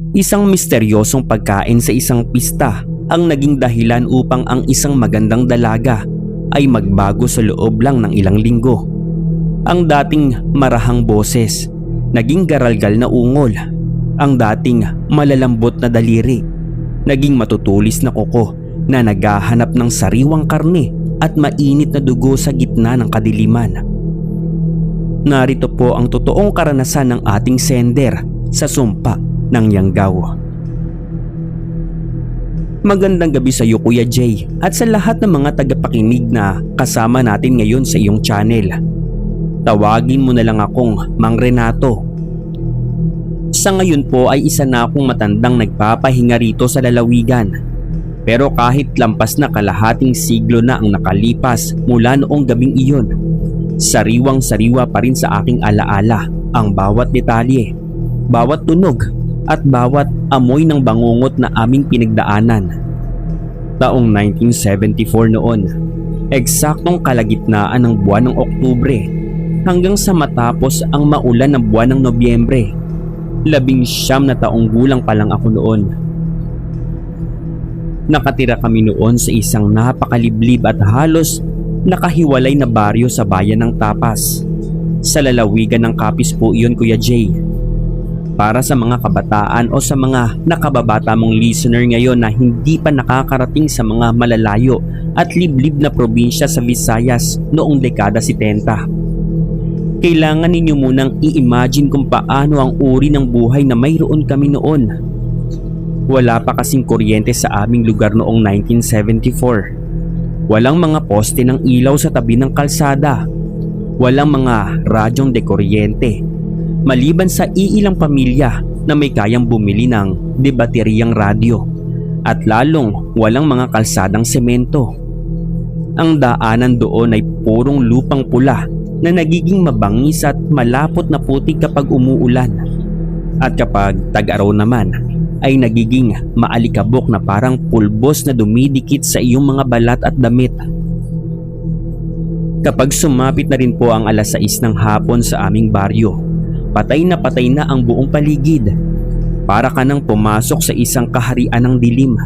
Isang misteryosong pagkain sa isang pista ang naging dahilan upang ang isang magandang dalaga ay magbago sa loob lang ng ilang linggo. Ang dating marahang boses, naging garalgal na ungol. Ang dating malalambot na daliri, naging matutulis na kuko na naghahanap ng sariwang karne at mainit na dugo sa gitna ng kadiliman. Narito po ang totoong karanasan ng ating sender sa sumpa ng Yanggaw. Magandang gabi sa iyo, Kuya Jay, at sa lahat ng mga tagapakinig na kasama natin ngayon sa iyong channel. Tawagin mo na lang akong Mang Renato. Sa ngayon po ay isa na akong matandang nagpapahinga rito sa lalawigan. Pero kahit lampas na kalahating siglo na ang nakalipas mula noong gabing iyon, sariwang-sariwa pa rin sa aking alaala ang bawat detalye, bawat tunog at bawat amoy ng bangungot na aming pinagdaanan. Taong 1974 noon, eksaktong kalagitnaan ng buwan ng Oktubre hanggang sa matapos ang maulan na buwan ng Nobyembre. 19 na taong gulang pa lang ako noon. Nakatira kami noon sa isang napakaliblib at halos nakahiwalay na baryo sa bayan ng Tapas. Sa lalawigan ng Capiz po iyon, Kuya Jay. Para sa mga kabataan o sa mga nakababata mong listener ngayon na hindi pa nakakarating sa mga malalayo at liblib na probinsya sa Visayas noong dekada 70. Kailangan ninyo munang i-imagine kung paano ang uri ng buhay na mayroon kami noon. Wala pa kasing kuryente sa aming lugar noong 1974. Walang mga poste ng ilaw sa tabi ng kalsada. Walang mga radyong dekuryente. Maliban sa iilang pamilya na may kayang bumili ng debateryang radyo. At lalong walang mga kalsadang semento. Ang daanan doon ay purong lupang pula na nagiging mabangis at malapot na putik kapag umuulan. At kapag tag-araw naman ay nagiging maalikabok na parang pulbos na dumidikit sa iyong mga balat at damit. Kapag sumapit na rin po ang alas 6 ng hapon sa aming baryo, patay na ang buong paligid. Para ka nang pumasok sa isang kaharian ng dilim.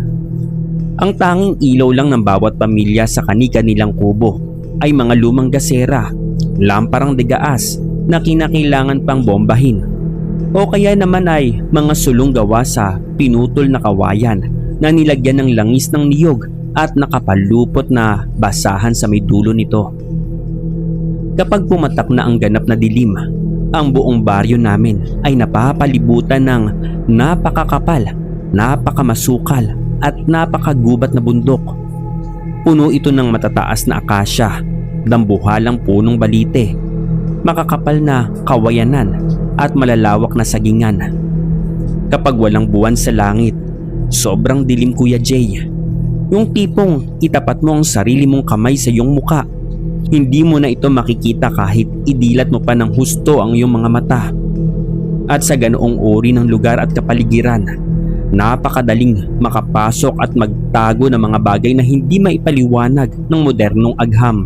Ang tanging ilaw lang ng bawat pamilya sa kani-kanilang kubo ay mga lumang gasera, lamparang de gaas na kinakailangan pang bombahin. O kaya naman ay mga sulong gawa sa pinutol na kawayan na nilagyan ng langis ng niyog at nakapalupot na basahan sa may dulo nito. Kapag pumatak na ang ganap na dilim, ang buong baryo namin ay napapalibutan ng napakakapal, napakamasukal at napakagubat na bundok. Puno ito ng matataas na akasya, dambuhalang punong balite, makakapal na kawayanan at malalawak na sagingan. Kapag walang buwan sa langit, sobrang dilim, Kuya Jay. Yung tipong itapat mo ang sarili mong kamay sa iyong muka. Hindi mo na ito makikita kahit idilat mo pa ng husto ang iyong mga mata. At sa ganoong uri ng lugar at kapaligiran, napakadaling makapasok at magtago ng mga bagay na hindi maipaliwanag ng modernong agham.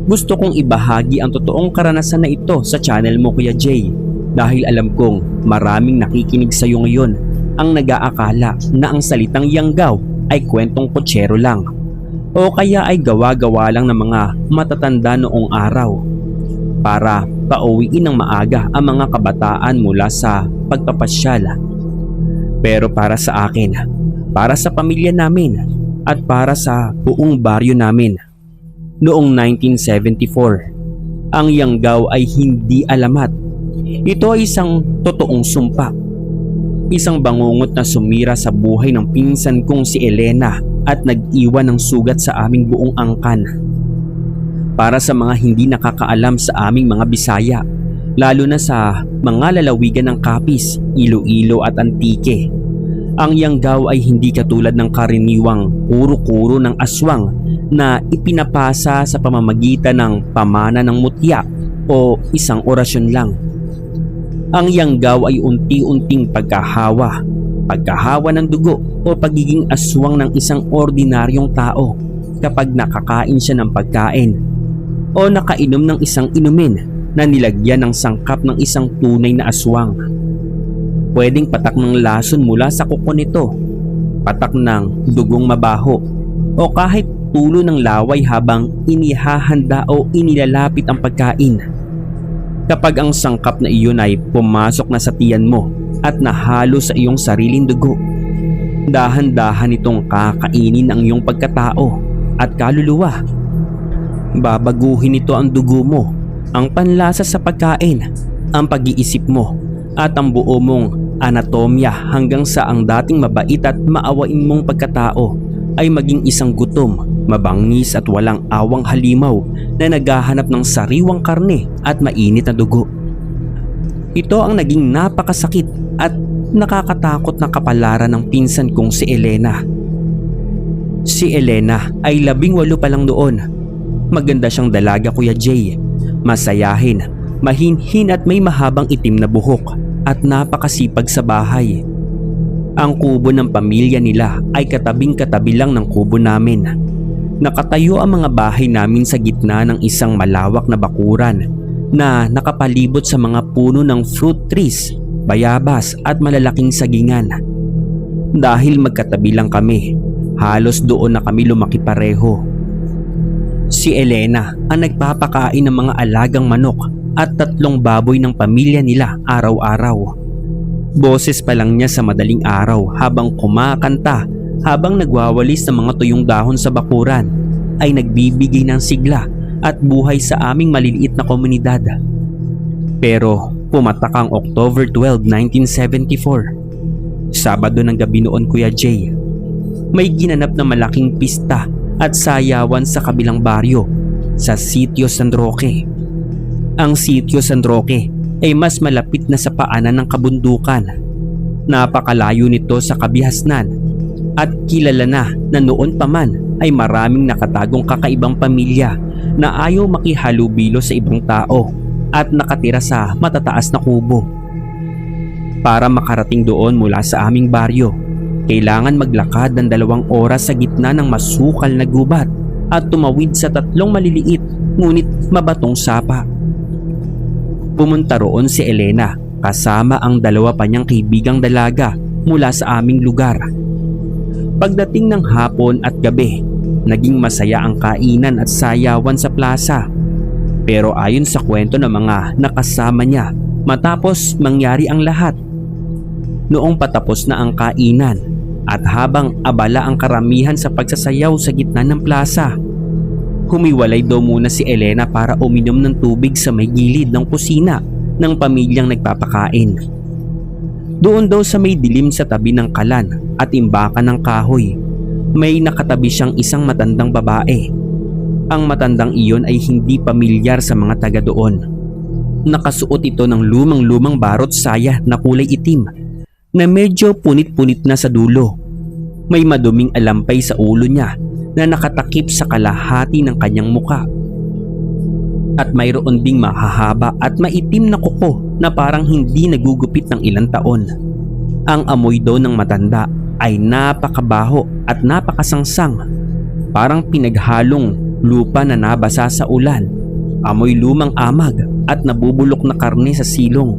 Gusto kong ibahagi ang totoong karanasan na ito sa channel mo, Kuya Jay, dahil alam kong maraming nakikinig sa iyo ngayon ang nag-aakala na ang salitang Yanggaw ay kwentong kutsero lang o kaya ay gawa-gawa lang ng mga matatanda noong araw para pauwiin ng maaga ang mga kabataan mula sa pagpapasyal. Pero para sa akin, para sa pamilya namin at para sa buong baryo namin, noong 1974, ang Yanggaw ay hindi alamat. Ito ay isang totoong sumpa. Isang bangungot na sumira sa buhay ng pinsan kong si Elena at nag-iwan ng sugat sa aming buong angkan. Para sa mga hindi nakakaalam sa aming mga Bisaya, lalo na sa mga lalawigan ng Capiz, Iloilo at Antique, ang Yanggaw ay hindi katulad ng karaniwang kuro-kuro ng aswang na ipinapasa sa pamamagitan ng pamana ng mutya o isang orasyon lang. Ang Yanggaw ay unti-unting pagkahawa ng dugo o pagiging aswang ng isang ordinaryong tao kapag nakakain siya ng pagkain o nakainom ng isang inumin na nilagyan ng sangkap ng isang tunay na aswang. Pwedeng patak ng lason mula sa kuko nito, patak ng dugong mabaho, o kahit tulo ng laway habang inihahanda o inilalapit ang pagkain. Kapag ang sangkap na iyon ay pumasok na sa tiyan mo at nahalo sa iyong sariling dugo, dahan-dahan itong kakainin ang iyong pagkatao at kaluluwa. Babaguhin nito ang dugo mo, ang panlasa sa pagkain, ang pag-iisip mo, at ang buo mong anatomya hanggang sa ang dating mabait at maawain mong pagkatao ay maging isang gutom, mabangis at walang awang halimaw na naghahanap ng sariwang karne at mainit na dugo. Ito ang naging napakasakit at nakakatakot na kapalaran ng pinsan kong si Elena. Si Elena ay 18 pa lang noon. Maganda siyang dalaga, Kuya Jay. Masayahin, mahinhin at may mahabang itim na buhok at napakasipag sa bahay. Ang kubo ng pamilya nila ay katabing-katabi lang ng kubo namin. Nakatayo ang mga bahay namin sa gitna ng isang malawak na bakuran na nakapalibot sa mga puno ng fruit trees, bayabas at malalaking sagingan. Dahil magkatabi lang kami, halos doon na kami lumaki pareho. Si Elena ang nagpapakain ng mga alagang manok at 3 baboy ng pamilya nila araw-araw. Boses pa lang niya sa madaling araw habang kumakanta, habang nagwawalis ng mga tuyong dahon sa bakuran, ay nagbibigay ng sigla at buhay sa aming maliliit na komunidad. Pero pumatak ang October 12, 1974. Sabado ng gabi noon, Kuya Jay. May ginanap na malaking pista at sayawan sa kabilang baryo, sa Sitio San Roque. Ang Sitio San Roque ay mas malapit na sa paanan ng kabundukan. Napakalayo nito sa kabihasnan at kilala na noon pa man ay maraming nakatagong kakaibang pamilya na ayaw makihalubilo sa ibang tao at nakatira sa matataas na kubo. Para makarating doon mula sa aming baryo, kailangan maglakad ng 2 oras sa gitna ng masukal na gubat at tumawid sa 3 maliliit ngunit mabatong sapa. Pumunta roon si Elena kasama ang 2 pa niyang kaibigang dalaga mula sa aming lugar. Pagdating ng hapon at gabi, naging masaya ang kainan at sayawan sa plaza. Pero ayon sa kwento ng mga nakasama niya, matapos mangyari ang lahat, noong patapos na ang kainan at habang abala ang karamihan sa pagsasayaw sa gitna ng plaza, humiwalay daw muna si Elena para uminom ng tubig sa may gilid ng kusina ng pamilyang nagpapakain. Doon daw sa may dilim sa tabi ng kalan at imbakan ng kahoy, may nakatabi siyang isang matandang babae. Ang matandang iyon ay hindi pamilyar sa mga taga doon. Nakasuot ito ng lumang-lumang barot saya na kulay itim na medyo punit-punit na sa dulo. May maduming alampay sa ulo niya na nakatakip sa kalahati ng kanyang muka. At mayroon ding mahahaba at maitim na kuko na parang hindi nagugupit ng ilang taon. Ang amoy daw ng matanda ay napakabaho at napakasangsang, parang pinaghalong lupa na nabasa sa ulan, amoy lumang amag at nabubulok na karne sa silong.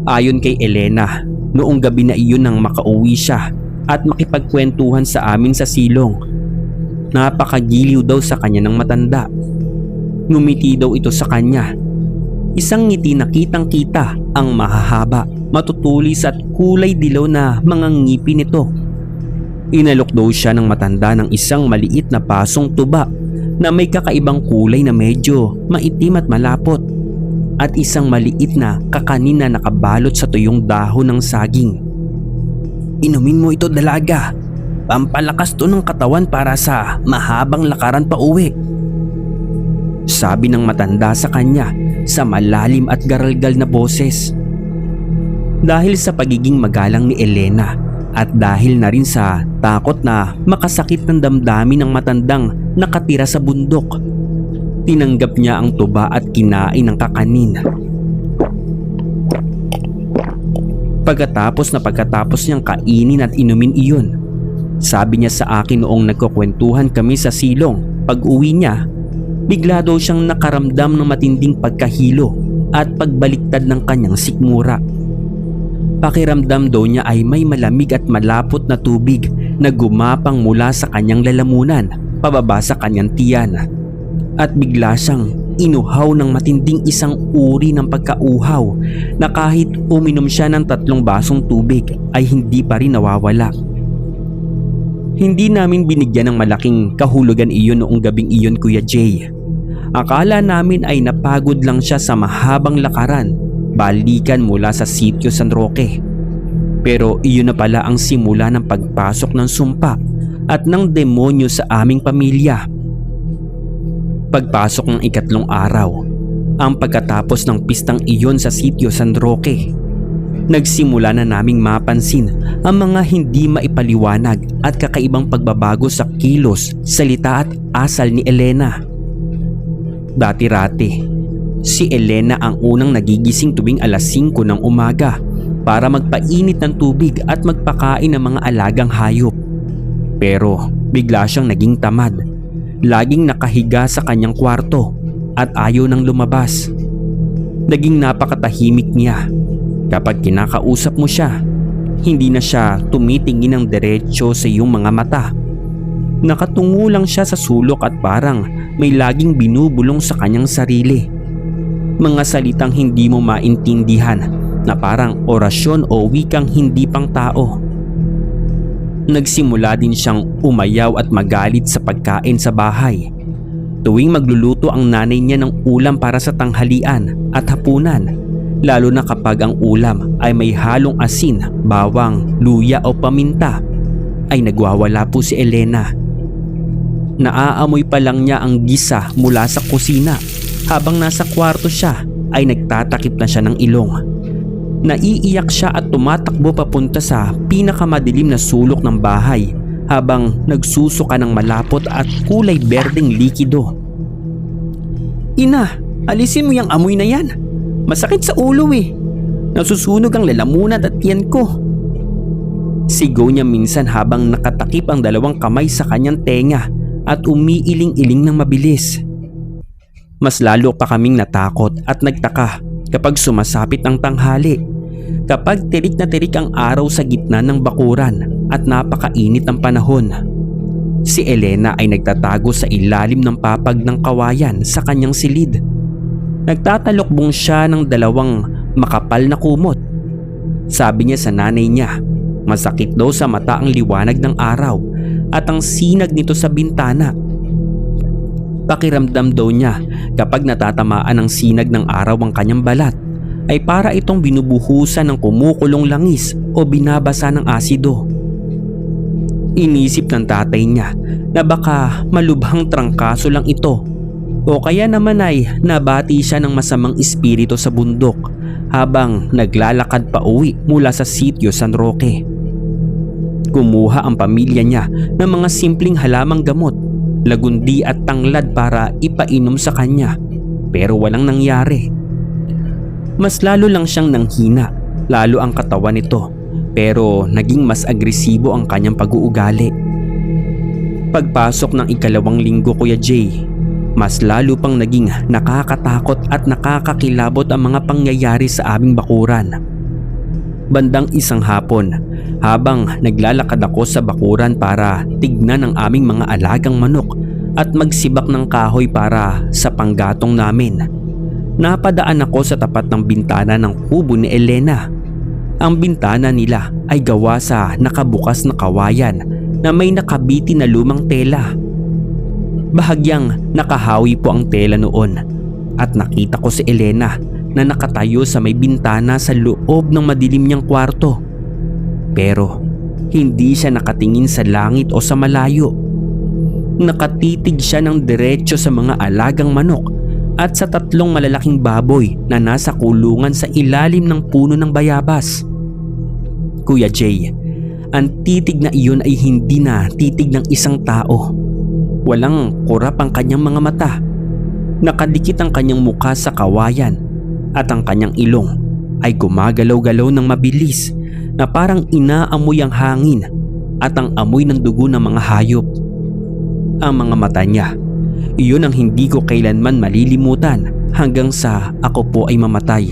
Ayon kay Elena, noong gabi na iyon nang makauwi siya at makipagkwentuhan sa amin sa silong, napakagiliw daw sa kanya ng matanda. Ngumiti daw ito sa kanya. Isang ngiti na kitang-kita ang mahahaba, matutulis at kulay dilaw na mga ngipin nito. Inalok daw siya ng matanda ng isang maliit na pasong tuba na may kakaibang kulay na medyo maitim at malapot, at isang maliit na kakanin na nakabalot sa tuyong dahon ng saging. "Inumin mo ito, dalaga. Pampalakas to ng katawan para sa mahabang lakaran pa uwi," sabi ng matanda sa kanya sa malalim at garalgal na boses. Dahil sa pagiging magalang ni Elena at dahil na rin sa takot na makasakit ng damdamin ng matandang nakatira sa bundok, tinanggap niya ang tuba at kinain ng kakanin. Pagkatapos niyang kainin at inumin iyon, sabi niya sa akin noong nagkukwentuhan kami sa silong, pag-uwi niya, bigla daw siyang nakaramdam ng matinding pagkahilo at pagbaliktad ng kanyang sikmura. Pakiramdam daw niya ay may malamig at malapot na tubig na gumapang mula sa kanyang lalamunan pababa sa kanyang tiyan. At bigla siyang inuhaw ng matinding isang uri ng pagkauhaw na kahit uminom siya ng 3 basong tubig ay hindi pa rin nawawala. Hindi namin binigyan ng malaking kahulugan iyon noong gabing iyon, Kuya Jay. Akala namin ay napagod lang siya sa mahabang lakaran balikan mula sa sitio San Roque. Pero iyon na pala ang simula ng pagpasok ng sumpa at ng demonyo sa aming pamilya. Pagpasok ng 3 araw, ang pagkatapos ng pistang iyon sa sitio San Roque, nagsimula na naming mapansin ang mga hindi maipaliwanag at kakaibang pagbabago sa kilos, salita at asal ni Elena. Dati-rati, si Elena ang unang nagigising tuwing alas 5 ng umaga para magpainit ng tubig at magpakain ng mga alagang hayop. Pero bigla siyang naging tamad. Laging nakahiga sa kanyang kwarto at ayaw nang lumabas. Naging napakatahimik niya. Kapag kinakausap mo siya, hindi na siya tumitingin ng diretsyo sa iyong mga mata. Nakatungo lang siya sa sulok at parang may laging binubulong sa kanyang sarili. Mga salitang hindi mo maintindihan na parang orasyon o wikang hindi pang tao. Nagsimula din siyang umayaw at magalit sa pagkain sa bahay. Tuwing magluluto ang nanay niya ng ulam para sa tanghalian at hapunan, lalo na kapag ang ulam ay may halong asin, bawang, luya o paminta, ay nagwawala po si Elena. Naaamoy pa lang niya ang gisa mula sa kusina. Habang nasa kwarto siya ay nagtatakip na siya ng ilong. Naiiyak siya at tumatakbo papunta sa pinakamadilim na sulok ng bahay habang nagsusuka ng malapot at kulay berdeng likido. "Ina, alisin mo yung amoy na yan. Masakit sa ulo eh. Nasusunog ang lalamunan at tiyan ko." Sigaw niya minsan habang nakatakip ang 2 kamay sa kanyang tenga at umiiling-iling ng mabilis. Mas lalo pa kaming natakot at nagtaka kapag sumasapit ang tanghali, kapag tirik na tirik ang araw sa gitna ng bakuran at napakainit ang panahon. Si Elena ay nagtatago sa ilalim ng papag ng kawayan sa kanyang silid. Nagtatalokbong siya ng 2 makapal na kumot. Sabi niya sa nanay niya, masakit daw sa mata ang liwanag ng araw at ang sinag nito sa bintana. Pakiramdam daw niya kapag natatamaan ng sinag ng araw ang kanyang balat ay para itong binubuhusan ng kumukulong langis o binabasa ng asido. Inisip ng tatay niya na baka malubhang trangkaso lang ito o kaya naman ay nabati siya ng masamang espiritu sa bundok habang naglalakad pa uwi mula sa sitio San Roque. Kumuha ang pamilya niya ng mga simpleng halamang gamot, lagundi at tanglad para ipainom sa kanya, pero walang nangyari. Mas lalo lang siyang nanghina, lalo ang katawan nito, pero naging mas agresibo ang kanyang pag-uugali. Pagpasok ng 2 linggo, Kuya Jay, mas lalo pang naging nakakatakot at nakakakilabot ang mga pangyayari sa aming bakuran. Bandang isang hapon, habang naglalakad ako sa bakuran para tignan ang aming mga alagang manok at magsibak ng kahoy para sa panggatong namin, napadaan ako sa tapat ng bintana ng kubo ni Elena. Ang bintana nila ay gawa sa nakabukas na kawayan na may nakabiti na lumang tela. Bahagyang nakahawi po ang tela noon at nakita ko si Elena na nakatayo sa may bintana sa loob ng madilim niyang kwarto. Pero hindi siya nakatingin sa langit o sa malayo. Nakatitig siya ng diretso sa mga alagang manok at sa 3 malalaking baboy na nasa kulungan sa ilalim ng puno ng bayabas. Kuya Jay, ang titig na iyon ay hindi na titig ng isang tao. Walang kurap ang kanyang mga mata. Nakadikit ang kanyang mukha sa kawayan at ang kanyang ilong ay gumagalaw-galaw ng mabilis na parang inaamoy ang hangin at ang amoy ng dugo ng mga hayop. Ang mga mata niya, iyon ang hindi ko kailanman malilimutan hanggang sa ako po ay mamatay.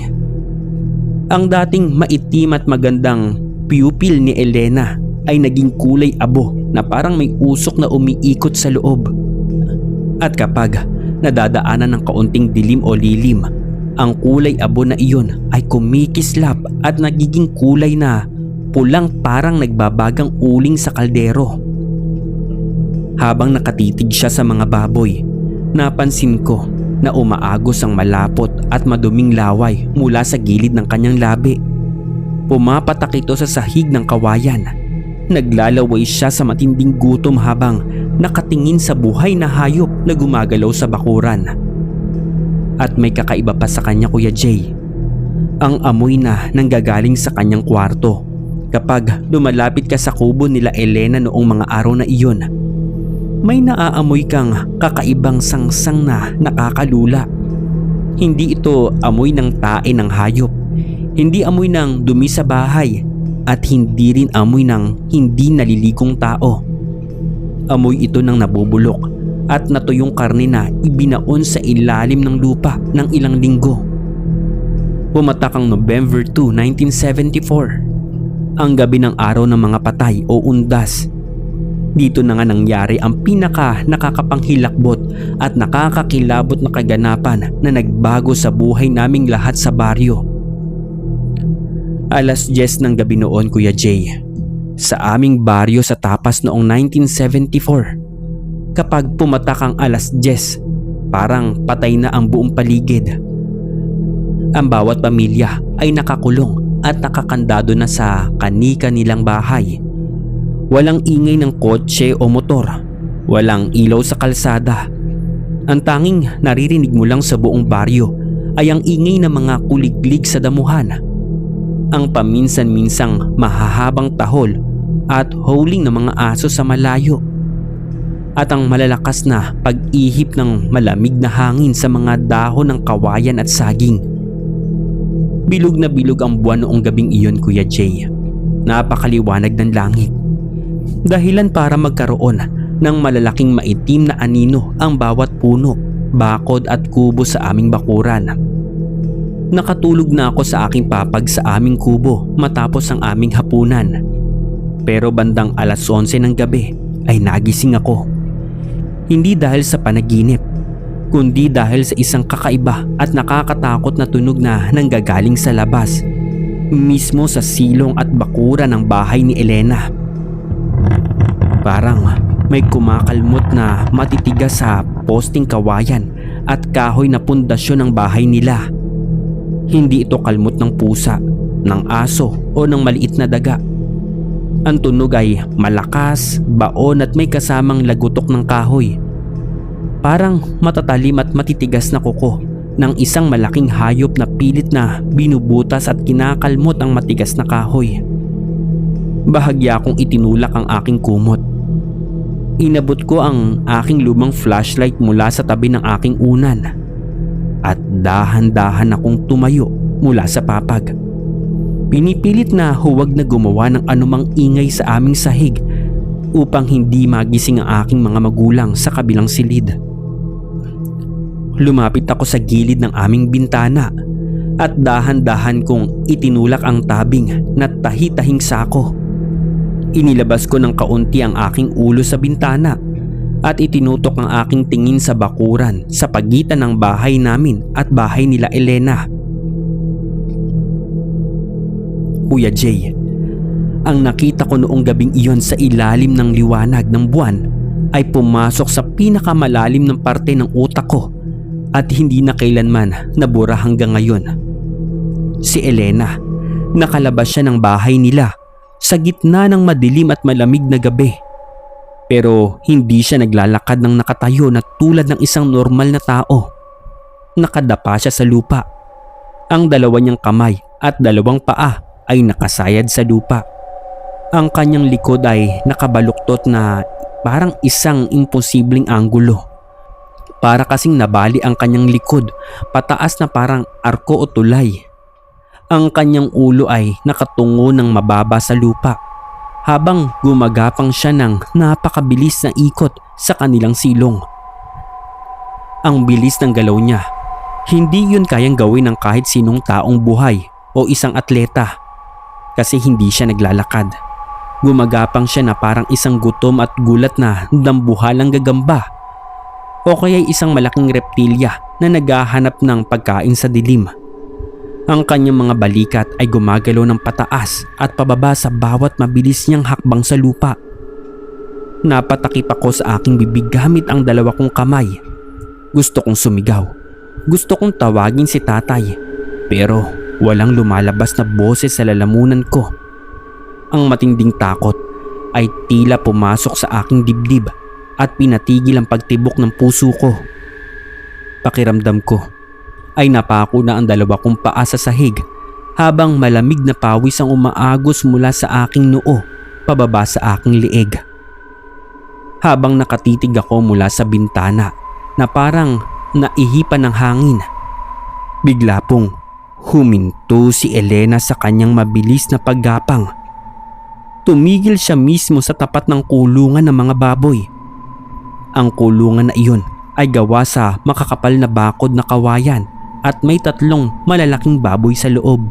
Ang dating maitim at magandang pupil ni Elena ay naging kulay abo na parang may usok na umiikot sa loob. At kapag nadadaanan ng kaunting dilim o lilim, ang kulay abo na iyon ay kumikislap at nagiging kulay na pulang parang nagbabagang uling sa kaldero. Habang nakatitig siya sa mga baboy, napansin ko na umaagos ang malapot at maduming laway mula sa gilid ng kanyang labi. Pumapatak ito sa sahig ng kawayan. Naglalaway siya sa matinding gutom habang nakatingin sa buhay na hayop na gumagalaw sa bakuran. At may kakaiba pa sa kanya, Kuya Jay. Ang amoy na nanggagaling sa kanyang kwarto kapag lumalapit ka sa kubo nila Elena noong mga araw na iyon. May naaamoy kang kakaibang sangsang na nakakalula. Hindi ito amoy ng tae ng hayop, hindi amoy ng dumi sa bahay, at hindi rin amoy ng hindi nalilikong tao. Amoy ito ng nabubulok at natuyong karne na ibinaon sa ilalim ng lupa ng ilang linggo. Pumatak ang November 2, 1974, ang gabi ng araw ng mga patay o undas. Dito na nga nangyari ang pinaka nakakapanghilakbot at nakakakilabot na kaganapan na nagbago sa buhay naming lahat sa baryo. Alas 10 ng gabi noon, Kuya Jay, sa aming baryo sa Tapas noong 1974. Kapag pumatak ang alas 10, parang patay na ang buong paligid. Ang bawat pamilya ay nakakulong at nakakandado na sa kani-kanilang bahay. Walang ingay ng kotse o motor, walang ilaw sa kalsada. Ang tanging naririnig mo lang sa buong baryo ay ang ingay ng mga kuliglig sa damuhan, ang paminsan-minsang mahahabang tahol at howling ng mga aso sa malayo, at ang malalakas na pag-ihip ng malamig na hangin sa mga dahon ng kawayan at saging. Bilog na bilog ang buwan noong gabing iyon, Kuya Jay. Napakaliwanag ng langit. Dahilan para magkaroon ng malalaking maitim na anino ang bawat puno, bakod at kubo sa aming bakuran. Nakatulog na ako sa aking papag sa aming kubo matapos ang aming hapunan. Pero bandang alas 11 ng gabi ay nagising ako. Hindi dahil sa panaginip, kundi dahil sa isang kakaiba at nakakatakot na tunog na nanggagaling sa labas, mismo sa silong at bakuran ng bahay ni Elena. Parang may kumakalmot na matitigas sa posting kawayan at kahoy na pundasyon ng bahay nila. Hindi ito kalmot ng pusa, ng aso o ng maliit na daga. Ang tunog ay malakas, baon at may kasamang lagutok ng kahoy. Parang matatalim at matitigas na kuko ng isang malaking hayop na pilit na binubutas at kinakalmot ang matigas na kahoy. Bahagya kong itinulak ang aking kumot. Inabot ko ang aking lumang flashlight mula sa tabi ng aking unan at dahan-dahan akong tumayo mula sa papag. Pinipilit na huwag na gumawa ng anumang ingay sa aming sahig upang hindi magising ang aking mga magulang sa kabilang silid. Lumapit ako sa gilid ng aming bintana at dahan-dahan kong itinulak ang tabing na tahi-tahing sako. Inilabas ko ng kaunti ang aking ulo sa bintana at itinutok ang aking tingin sa bakuran sa pagitan ng bahay namin at bahay nila Elena. Kuya Jay, ang nakita ko noong gabing iyon sa ilalim ng liwanag ng buwan ay pumasok sa pinakamalalim ng parte ng utak ko at hindi na kailanman nabura hanggang ngayon. Si Elena, nakalabas siya ng bahay nila sa gitna ng madilim at malamig na gabi. Pero hindi siya naglalakad ng nakatayo na tulad ng isang normal na tao. Nakadapa siya sa lupa. Ang dalawa niyang kamay at dalawang paa ay nakasayad sa lupa. Ang kanyang likod ay nakabaluktot na parang isang imposibleng anggulo. Para kasing nabali ang kanyang likod pataas na parang arko o tulay. Ang kanyang ulo ay nakatungo ng mababa sa lupa habang gumagapang siya ng napakabilis na ikot sa kanilang silong. Ang bilis ng galaw niya, hindi yun kayang gawin ng kahit sinong taong buhay o isang atleta kasi hindi siya naglalakad. Gumagapang siya na parang isang gutom at gulat na dambuhalang gagamba o kaya isang malaking reptilya na naghahanap ng pagkain sa dilim. Ang kanyang mga balikat ay gumagalaw ng pataas at pababa sa bawat mabilis niyang hakbang sa lupa. Napatakip ako sa aking bibig gamit ang dalawa kong kamay. Gusto kong sumigaw. Gusto kong tawagin si tatay. Pero walang lumalabas na boses sa lalamunan ko. Ang matinding takot ay tila pumasok sa aking dibdib at pinatigil ang pagtibok ng puso ko. Pakiramdam ko ay napako na ang dalawa kong paa sa sahig habang malamig na pawis ang umaagos mula sa aking noo pababa sa aking lieg. Habang nakatitig ako mula sa bintana na parang naihipan ng hangin, bigla pong huminto si Elena sa kanyang mabilis na paggapang. Tumigil siya mismo sa tapat ng kulungan ng mga baboy. Ang kulungan na iyon ay gawa sa makakapal na bakod na kawayan at may 3 malalaking baboy sa loob.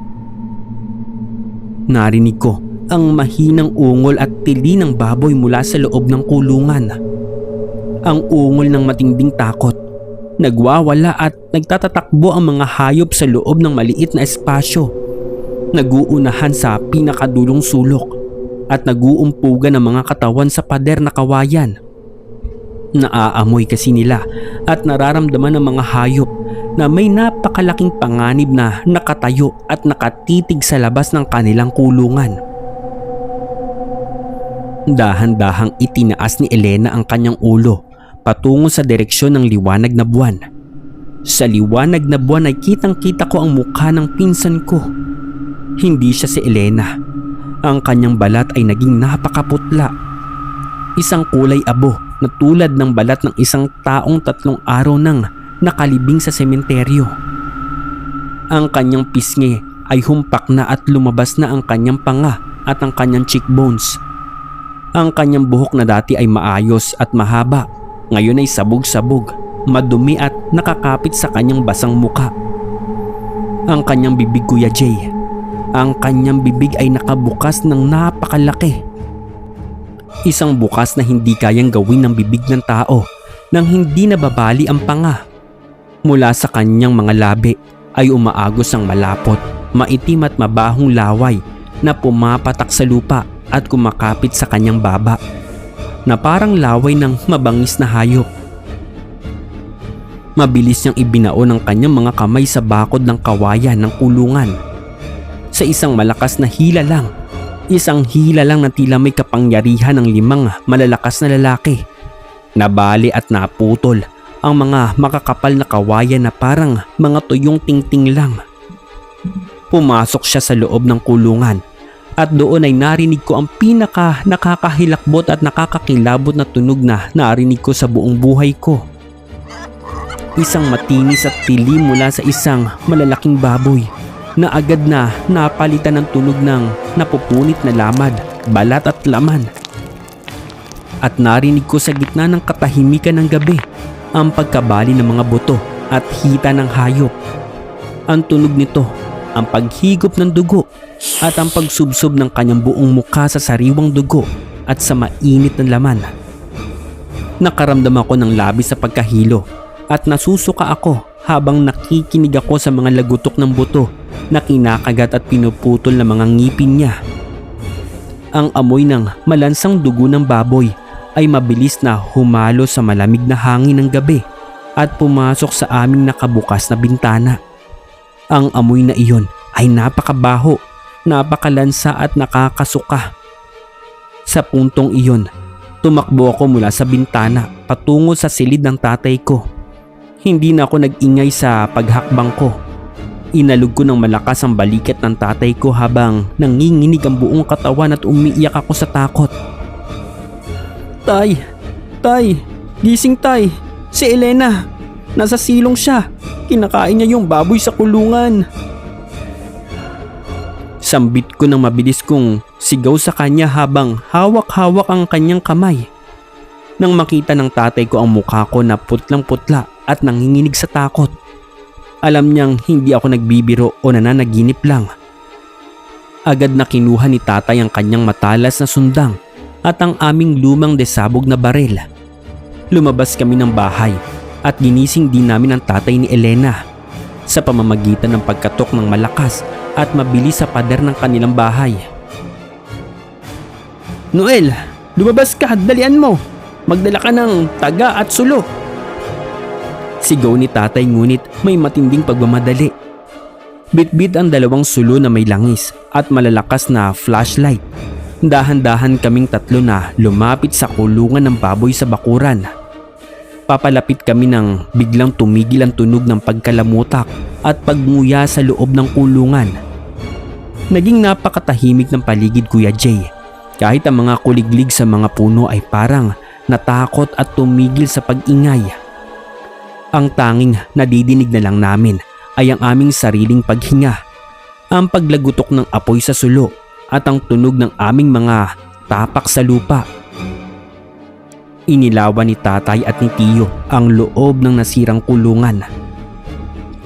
Narinig ko ang mahinang ungol at tili ng baboy mula sa loob ng kulungan. Ang ungol ng matinding takot. Nagwawala at nagtatatakbo ang mga hayop sa loob ng maliit na espasyo. Naguunahan sa pinakadulong sulok at naguumpugan ng mga katawan sa pader na kawayan. Naaamoy kasi nila at nararamdaman ng mga hayop na may napakalaking panganib na nakatayo at nakatitig sa labas ng kanilang kulungan. Dahan-dahang itinaas ni Elena ang kanyang ulo patungo sa direksyon ng liwanag na buwan. Sa liwanag na buwan ay kitang-kita ko ang mukha ng pinsan ko. Hindi siya si Elena. Ang kanyang balat ay naging napakaputla. Isang kulay abo na tulad ng balat ng isang taong 3 araw nang nakalibing sa sementeryo. Ang kanyang pisngi ay humpak na at lumabas na ang kanyang panga at ang kanyang cheekbones. Ang kanyang buhok na dati ay maayos at mahaba, ngayon ay sabog-sabog, madumi at nakakapit sa kanyang basang muka. Ang kanyang bibig, Kuya Jay, ang kanyang bibig ay nakabukas ng napakalaki. Isang bukas na hindi kayang gawin ng bibig ng tao nang hindi nababali ang panga. Mula sa kanyang mga labi ay umaagos ang malapot, maitim at mabahong laway na pumapatak sa lupa at kumakapit sa kanyang baba na parang laway ng mabangis na hayop. Mabilis niyang ibinao ng kanyang mga kamay sa bakod ng kawayan ng kulungan. Sa isang malakas na hila lang, isang hila lang na tila may kapangyarihan ng 5 malalakas na lalaki. Nabali at naputol ang mga makakapal na kawayan na parang mga tuyong tingting lang. Pumasok siya sa loob ng kulungan at doon ay narinig ko ang pinaka nakakahilakbot at nakakakilabot na tunog na narinig ko sa buong buhay ko. Isang matinis at tili mula sa isang malalaking baboy na agad na napalitan ng tunog ng napupunit na lamad, balat at laman. At narinig ko sa gitna ng katahimikan ng gabi ang pagkabali ng mga buto at hita ng hayop. Ang tunog nito, ang paghigop ng dugo at ang pagsubsob ng kanyang buong mukha sa sariwang dugo at sa mainit na laman. Nakaramdam ako ng labis sa pagkahilo at nasusuka ako habang nakikinig ako sa mga lagutok ng buto na kinakagat at pinuputol ng mga ngipin niya. Ang amoy ng malansang dugo ng baboy ay mabilis na humalo sa malamig na hangin ng gabi at pumasok sa aming nakabukas na bintana. Ang amoy na iyon ay napakabaho, napakalansa at nakakasuka. Sa puntong iyon, tumakbo ako mula sa bintana patungo sa silid ng tatay ko. Hindi na ako nag-ingay sa paghakbang ko. Inalog ko ng malakas ang balikat ng tatay ko habang nanginginig ang buong katawan at umiiyak ako sa takot. Tay! Tay! Gising tay! Si Elena! Nasa silong siya! Kinakain niya yung baboy sa kulungan! Sambit ko ng mabilis kong sigaw sa kanya habang hawak-hawak ang kanyang kamay. Nang makita ng tatay ko ang mukha ko na putlang-putla at nanginginig sa takot. Alam niyang hindi ako nagbibiro o nananaginip lang Agad na kinuha ni tatay ang kanyang matalas na sundang at ang aming lumang desabog na baril. Lumabas kami ng bahay at ginising din namin ang tatay ni Elena sa pamamagitan ng pagkatok ng malakas at mabilis sa pader ng kanilang bahay. "Noel, lumabas ka, dalian mo! Magdala ka ng taga at sulo!" Sigaw ni tatay ngunit may matinding pagmamadali. Bitbit ang dalawang sulo na may langis at malalakas na flashlight. Dahan-dahan kaming tatlo na lumapit sa kulungan ng baboy sa bakuran. Papalapit kami nang biglang tumigil ang tunog ng pagkalamutak at pagnguya sa loob ng kulungan. Naging napakatahimik ng paligid, Kuya Jay. Kahit ang mga kuliglig sa mga puno ay parang natakot at tumigil sa pag-ingay. Ang tanging nadidinig na lang namin ay ang aming sariling paghinga, ang paglagutok ng apoy sa sulo at ang tunog ng aming mga tapak sa lupa. Inilawan ni tatay at ni tiyo ang loob ng nasirang kulungan.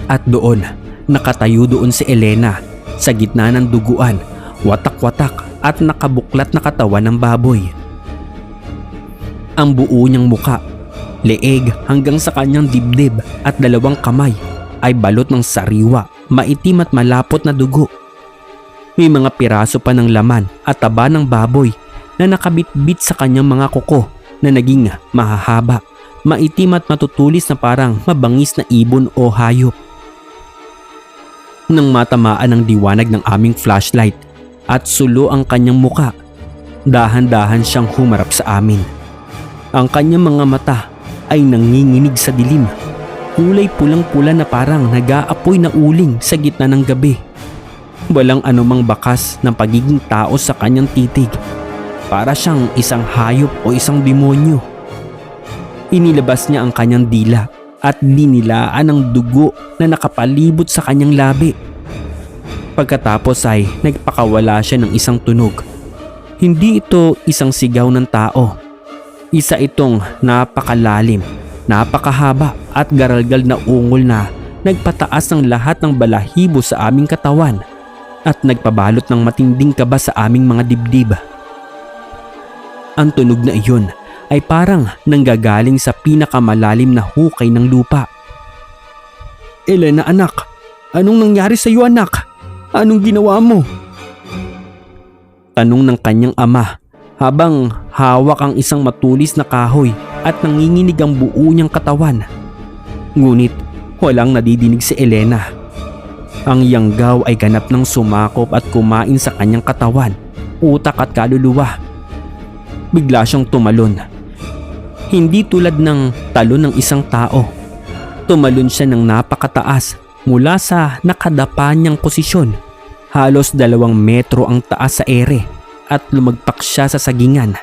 At doon, nakatayo doon si Elena sa gitna ng duguan, watak-watak at nakabuklat na katawan ng baboy. Ang buo niyang muka, leeg hanggang sa kanyang dibdib at dalawang kamay ay balot ng sariwa, maitim at malapot na dugo. May mga piraso pa ng laman at taba ng baboy na nakabitbit sa kanyang mga kuko na naging mahahaba, maitim at matutulis na parang mabangis na ibon o hayop. Nang matamaan ang diwanag ng aming flashlight at sulo ang kanyang muka, dahan-dahan siyang humarap sa amin. Ang kanyang mga mata ay nanginginig sa dilim. Kulay pulang-pula na parang nag-aapoy na uling sa gitna ng gabi. Walang anumang bakas ng pagiging tao sa kanyang titig. Para siyang isang hayop o isang demonyo. Inilabas niya ang kanyang dila at dinilaan ang dugo na nakapalibot sa kanyang labi. Pagkatapos ay nagpakawala siya ng isang tunog. Hindi ito isang sigaw ng tao. Isa itong napakalalim, napakahaba at garalgal na ungol na nagpataas ng lahat ng balahibo sa aming katawan at nagpabalot ng matinding kaba sa aming mga dibdib. Ang tunog na iyon ay parang nanggagaling sa pinakamalalim na hukay ng lupa. "Elena, anak, anong nangyari sa iyo, anak? Anong ginawa mo?" Tanong ng kanyang ama habang hawak ang isang matulis na kahoy at nanginginig ang buo niyang katawan. Ngunit walang nadidinig si Elena. Ang yanggaw ay ganap ng sumakop at kumain sa kanyang katawan, utak at kaluluwa. Bigla siyang tumalon. Hindi tulad ng talon ng isang tao. Tumalon siya ng napakataas mula sa nakadapa niyang posisyon. Halos 2 metro ang taas sa ere at lumagpak siya sa sagingan.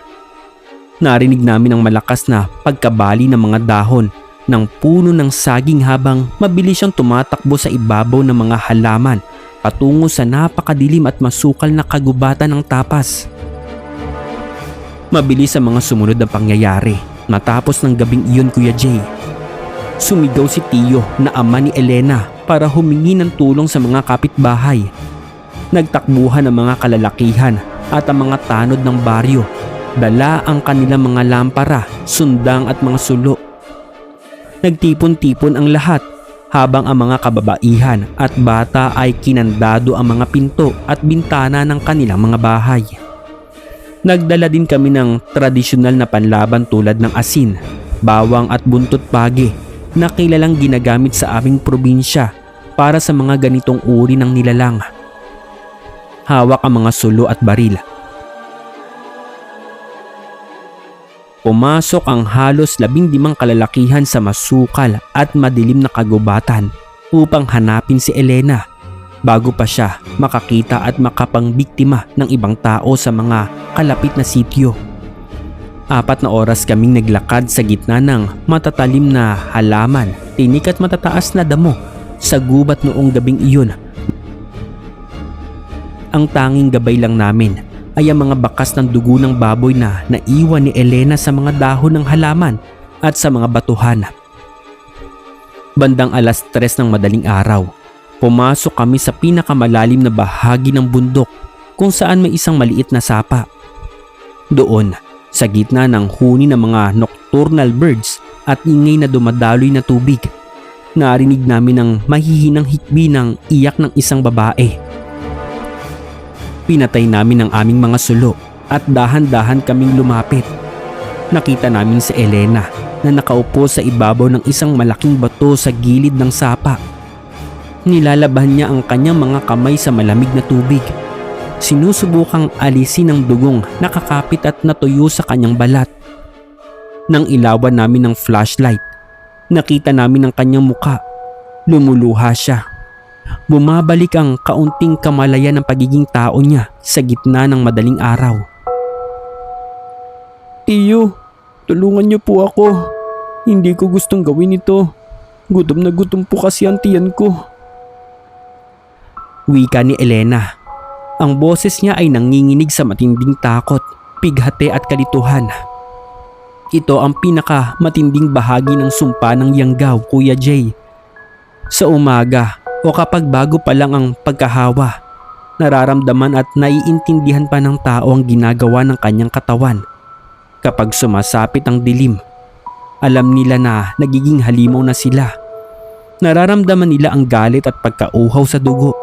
Narinig namin ang malakas na pagkabali ng mga dahon ng puno ng saging habang mabilis siyang tumatakbo sa ibabaw ng mga halaman patungo sa napakadilim at masukal na kagubatan ng tapas. Mabilis ang mga sumunod na pangyayari. Matapos ng gabing iyon, Kuya Jay, sumigaw si Tiyo na ama ni Elena para humingi ng tulong sa mga kapitbahay. Nagtakbuhan ang mga kalalakihan at ang mga tanod ng baryo. Dala ang kanilang mga lampara, sundang at mga sulo. Nagtipon-tipon ang lahat habang ang mga kababaihan at bata ay kinandado ang mga pinto at bintana ng kanilang mga bahay. Nagdala din kami ng tradisyonal na panlaban tulad ng asin, bawang at buntot pagi na kilalang ginagamit sa aming probinsya para sa mga ganitong uri ng nilalang. Hawak ang mga sulo at baril. Pumasok ang halos 15 kalalakihan sa masukal at madilim na kagubatan upang hanapin si Elena bago pa siya makakita at makapangbiktima ng ibang tao sa mga kalapit na sityo. 4 na oras kaming naglakad sa gitna ng matatalim na halaman, tinik at matataas na damo sa gubat noong gabing iyon. Ang tanging gabay lang namin ay ang mga bakas ng dugo ng baboy na naiwan ni Elena sa mga dahon ng halaman at sa mga batuhan. Bandang 3:00 ng madaling araw, pumasok kami sa pinakamalalim na bahagi ng bundok kung saan may isang maliit na sapa. Doon, sa gitna ng huni ng mga nocturnal birds at ingay na dumadaloy na tubig, narinig namin ang mahihinang hikbi ng iyak ng isang babae. Pinatay namin ang aming mga sulo at dahan-dahan kaming lumapit. Nakita namin si Elena na nakaupo sa ibabaw ng isang malaking bato sa gilid ng sapa. Nilalaban niya ang kanyang mga kamay sa malamig na tubig. Sinusubukang alisin ang dugong nakakapit at natuyo sa kanyang balat. Nang ilawan namin ng flashlight, nakita namin ang kanyang muka. Lumuluha siya. Bumabalik ang kaunting kamalayan ng pagiging tao niya sa gitna ng madaling araw. "Tiyo, tulungan niyo po ako. Hindi ko gustong gawin ito. Gutom na gutom po kasi ang tiyan ko." Wika ni Elena. Ang boses niya ay nanginginig sa matinding takot, pighati at kalituhan. Ito ang pinaka matinding bahagi ng sumpa ng Yanggaw, Kuya Jay. Sa umaga o kapag bago pa lang ang pagkahawa, nararamdaman at naiintindihan pa ng tao ang ginagawa ng kanyang katawan. Kapag sumasapit ang dilim, alam nila na nagiging halimaw na sila. Nararamdaman nila ang galit at pagkauhaw sa dugo.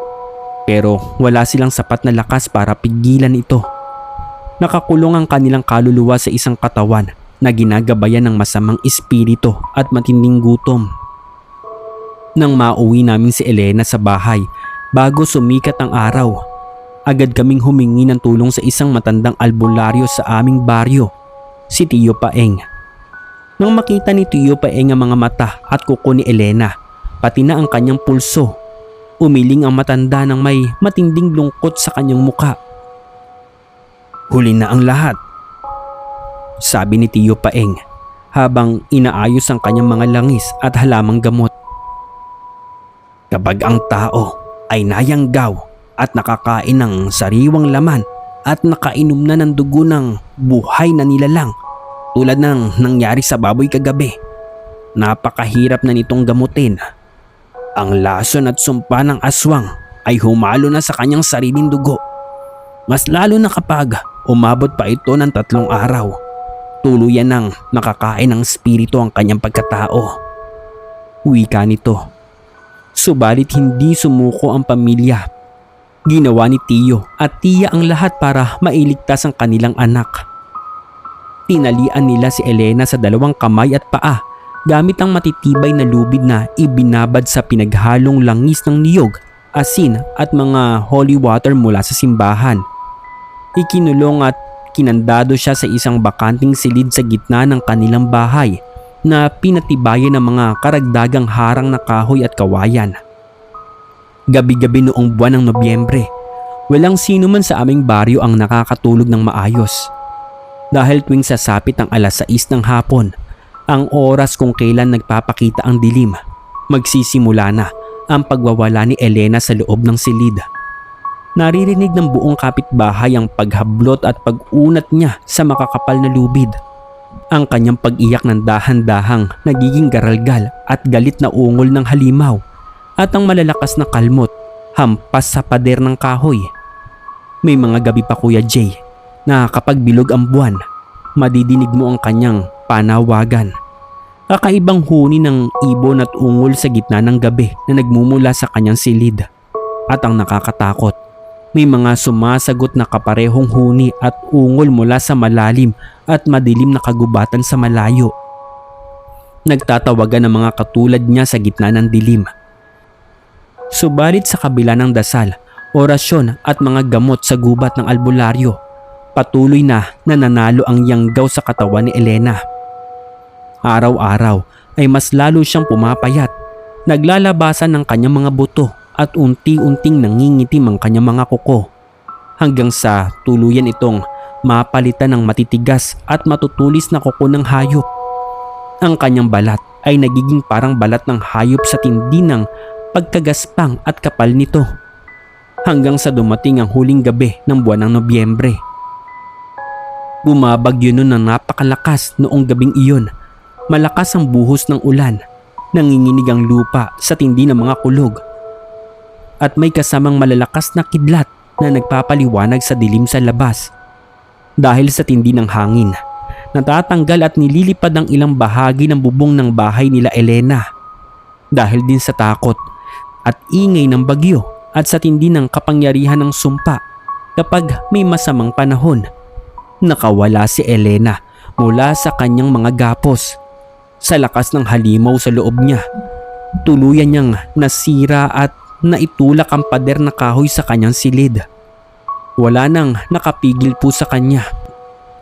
Pero wala silang sapat na lakas para pigilan ito. Nakakulong ang kanilang kaluluwa sa isang katawan na ginagabayan ng masamang espiritu at matinding gutom. Nang mauwi namin si Elena sa bahay bago sumikat ang araw, agad kaming humingi ng tulong sa isang matandang albularyo sa aming baryo, si Tiyo Paeng. Nang makita ni Tiyo Paeng ang mga mata at kuko ni Elena, pati na ang kanyang pulso, umiling ang matanda ng may matinding lungkot sa kanyang muka. "Huli na ang lahat," sabi ni Tiyo Paeng habang inaayos ang kanyang mga langis at halamang gamot. "Kapag ang tao ay nayanggaw at nakakain ng sariwang laman at nakainom na ng dugo ng buhay na nilalang tulad ng nangyari sa baboy kagabi, napakahirap na nitong gamutin. Ang lason at sumpa ng aswang ay humalo na sa kanyang sariling dugo. Mas lalo na kapag umabot pa ito ng 3 araw, tuluyan nang nakakain ng espiritu ang kanyang pagkatao." Wika nito. Subalit hindi sumuko ang pamilya. Ginawa ni Tiyo at Tiya ang lahat para mailigtas ang kanilang anak. Tinalian nila si Elena sa 2 kamay at paa gamit ang matitibay na lubid na ibinabad sa pinaghalong langis ng niyog, asin at mga holy water mula sa simbahan. Ikinulong at kinandado siya sa isang bakanting silid sa gitna ng kanilang bahay na pinatibayan ng mga karagdagang harang na kahoy at kawayan. Gabi-gabi noong buwan ng Nobyembre, walang sino man sa aming baryo ang nakakatulog ng maayos. Dahil tuwing sasapit ang 6:00 ng hapon, ang oras kung kailan nagpapakita ang dilim, magsisimula na ang pagwawala ni Elena sa loob ng silid. Naririnig ng buong kapitbahay ang paghablot at pag-unat niya sa makakapal na lubid. Ang kanyang pag-iyak ng dahan-dahang nagiging garalgal at galit na ungol ng halimaw at ang malalakas na kalmot hampas sa pader ng kahoy. May mga gabi pa, Kuya Jay, na kapag bilog ang buwan, madidinig mo ang kanyang panawagan. Kakaibang huni ng ibon at ungol sa gitna ng gabi na nagmumula sa kanyang silid. At ang nakakatakot, may mga sumasagot na kaparehong huni at ungol mula sa malalim at madilim na kagubatan sa malayo. Nagtatawagan ng mga katulad niya sa gitna ng dilim. Subalit sa kabila ng dasal, orasyon at mga gamot sa gubat ng albularyo, patuloy na nananalo ang Yanggaw sa katawan ni Elena. Araw-araw ay mas lalo siyang pumapayat, naglalabasan ng kanyang mga buto at unti-unting nangingitim ang kanyang mga kuko, hanggang sa tuluyan itong mapalitan ng matitigas at matutulis na kuko ng hayop. Ang kanyang balat ay nagiging parang balat ng hayop sa tindi ng pagkagaspang at kapal nito, hanggang sa dumating ang huling gabi ng buwan ng Nobyembre. Bumabagyo noon ng napakalakas noong gabing iyon. Malakas ang buhos ng ulan, nanginginig ang lupa sa tindi ng mga kulog, at may kasamang malalakas na kidlat na nagpapaliwanag sa dilim sa labas. Dahil sa tindi ng hangin, natatanggal at nililipad ang ilang bahagi ng bubong ng bahay nila Elena. Dahil din sa takot at ingay ng bagyo at sa tindi ng kapangyarihan ng sumpa kapag may masamang panahon, nakawala si Elena mula sa kanyang mga gapos. Sa lakas ng halimaw sa loob niya, tuluyan niyang nasira at naitulak ang pader na kahoy sa kanyang silid. Wala nang nakapigil po sa kanya.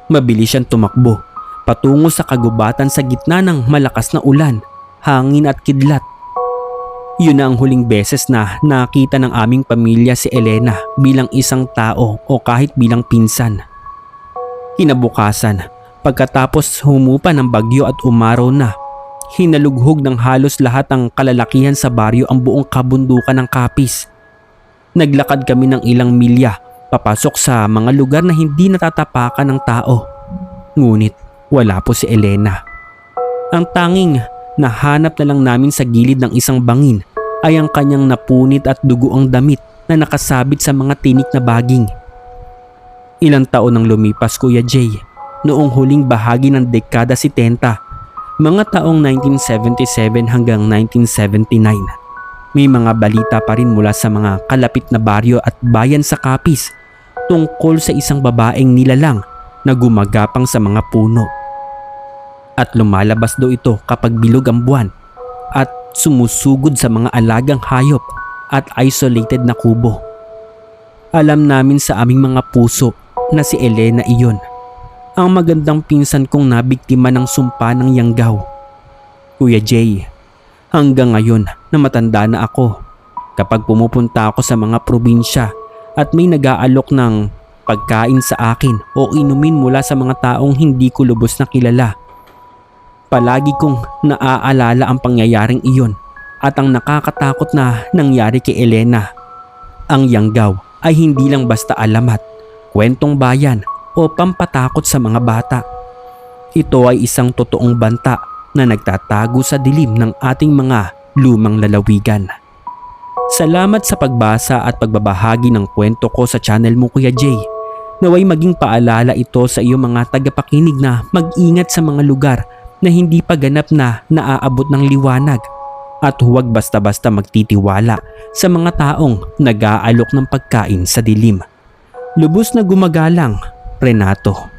Mabilis siyang tumakbo patungo sa kagubatan sa gitna ng malakas na ulan, hangin at kidlat. Yun na ang huling beses na nakita ng aming pamilya si Elena bilang isang tao o kahit bilang pinsan. Kinabukasan, pagkatapos humupa ng bagyo at umaraw na, hinalughog ng halos lahat ng kalalakihan sa baryo ang buong kabundukan ng Capiz. Naglakad kami ng ilang milya papasok sa mga lugar na hindi natatapakan ng tao. Ngunit wala po si Elena. Ang tanging nahanap na lang namin sa gilid ng isang bangin ay ang kanyang napunit at dugoang damit na nakasabit sa mga tinik na baging. Ilang taon nang lumipas, Kuya Jay, noong huling bahagi ng dekada 70, mga taong 1977 hanggang 1979. May mga balita pa rin mula sa mga kalapit na baryo at bayan sa Capiz tungkol sa isang babaeng nilalang na gumagapang sa mga puno. At lumalabas daw ito kapag bilog ang buwan at sumusugod sa mga alagang hayop at isolated na kubo. Alam namin sa aming mga puso na si Elena iyon, ang magandang pinsan kong nabiktima ng sumpa ng Yanggaw. Kuya Jay, hanggang ngayon na matanda na ako, kapag pumupunta ako sa mga probinsya at may nag-aalok ng pagkain sa akin o inumin mula sa mga taong hindi ko lubos na kilala, palagi kong naaalala ang pangyayaring iyon at ang nakakatakot na nangyari kay Elena. Ang Yanggaw ay hindi lang basta alamat, kwentong bayan o pampatakot sa mga bata. Ito ay isang totoong banta na nagtatago sa dilim ng ating mga lumang lalawigan. Salamat sa pagbasa at pagbabahagi ng kwento ko sa channel mo, Kuya Jay. Naway maging paalala ito sa iyong mga tagapakinig na mag-ingat sa mga lugar na hindi pa ganap na naaabot ng liwanag at huwag basta-basta magtitiwala sa mga taong nag-aalok ng pagkain sa dilim. Lubos na gumagalang, Renato.